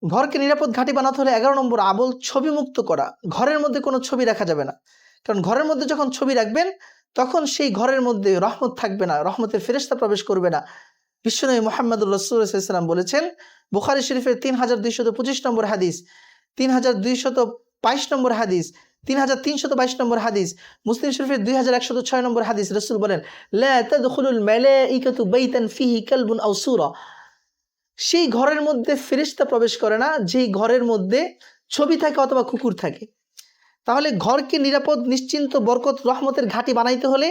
ঘরকে নিরাপদ ঘাঁটি বানাতে হলে 11 নম্বর আমল ছবি মুক্ত করা। ঘরের মধ্যে কোনো ছবি রাখা যাবে না, কারণ ঘরের মধ্যে যখন ছবি রাখবেন তখন সেই ঘরের মধ্যে রহমত থাকবে না, রহমতের ফেরেশতা প্রবেশ করবে না। বিশ্বনবী মুহাম্মদুর রাসূলুল্লাহ সাল্লাল্লাহু আলাইহি ওয়াসাল্লাম বলেছেন, বুখারী শরীফের 3225 নম্বর হাদিস, 3222 নম্বর হাদিস, 3322 নম্বর হাদিস, মুসলিম শরীফের 2106 নম্বর হাদিস, রাসূল বলেন, লা তাদখুলুল মালাইকাতু বাইতান ফিহি কালবুন আও সূরা। সেই ঘরের মধ্যে ফেরেশতা প্রবেশ করে না যেই ঘরের মধ্যে ছবি থাকে অথবা কুকুর থাকে। তাহলে ঘরকে নিরাপদ, নিশ্চিন্ত, বরকত, রহমতের ঘাঁটি বানাইতে হলে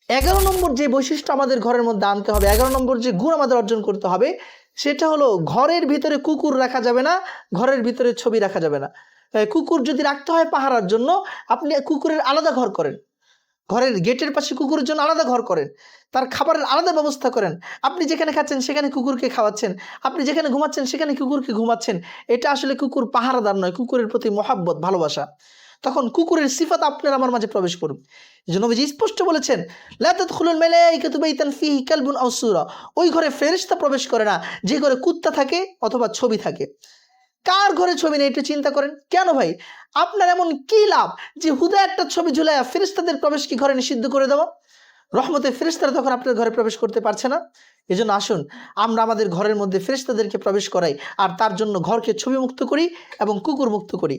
11 নম্বর যে বৈশিষ্ট্য আমাদের ঘরের মধ্যে আনতে হবে, 11 নম্বর যে গুণ আমাদের অর্জন করতে হবে, সেটা হলো ঘরের ভিতরে কুকুর রাখা যাবে না, ঘরের ভিতরে ছবি রাখা যাবে না। কুকুর যদি রাখতে হয় পাহারার জন্য, আপনি কুকুরের আলাদা ঘর করেন, ঘরের গেটের পাশে কুকুরের জন্য আলাদা ঘর করেন, তার খাবারের আলাদা ব্যবস্থা করেন। আপনি যেখানে খাচ্ছেন সেখানে কুকুরকে খাওয়াচ্ছেন, আপনি যেখানে ঘুমাচ্ছেন সেখানে কুকুরকে ঘুমাচ্ছেন। এটা আসলে কুকুর পাহারাদার নয়, কুকুরের প্রতি মহাব্বত, ভালোবাসা। তখন কুকুরের সিফাত আপনার আমার মাঝে প্রবেশ করুন। এই জন্য নবীজি স্পষ্ট বলেছেন, লা তাদখুলুল মালাইকাতু বাইতান ফিহি কালবুন আও সূরা। ওই ঘরে ফেরেশতা প্রবেশ করে না যে ঘরে কুত্তা থাকে অথবা ছবি থাকে। কার ঘরে ছবি নেই একটু চিন্তা করেন। কেন ভাই? আপনার এমন কি লাভ যে হুদা একটা ছবি ঝুলাইয়া ফেরেশতাদের প্রবেশ কি ঘরে নিষিদ্ধ করে দেওয়া? রহমতের ফেরেশতারা তখন আপনার ঘরে প্রবেশ করতে পারছে না। এজন্য আসুন আমরা আমাদের ঘরের মধ্যে ফেরেশতাদেরকে প্রবেশ করাই, আর তার জন্য ঘরকে ছবি মুক্ত করি এবং কুকুর মুক্ত করি।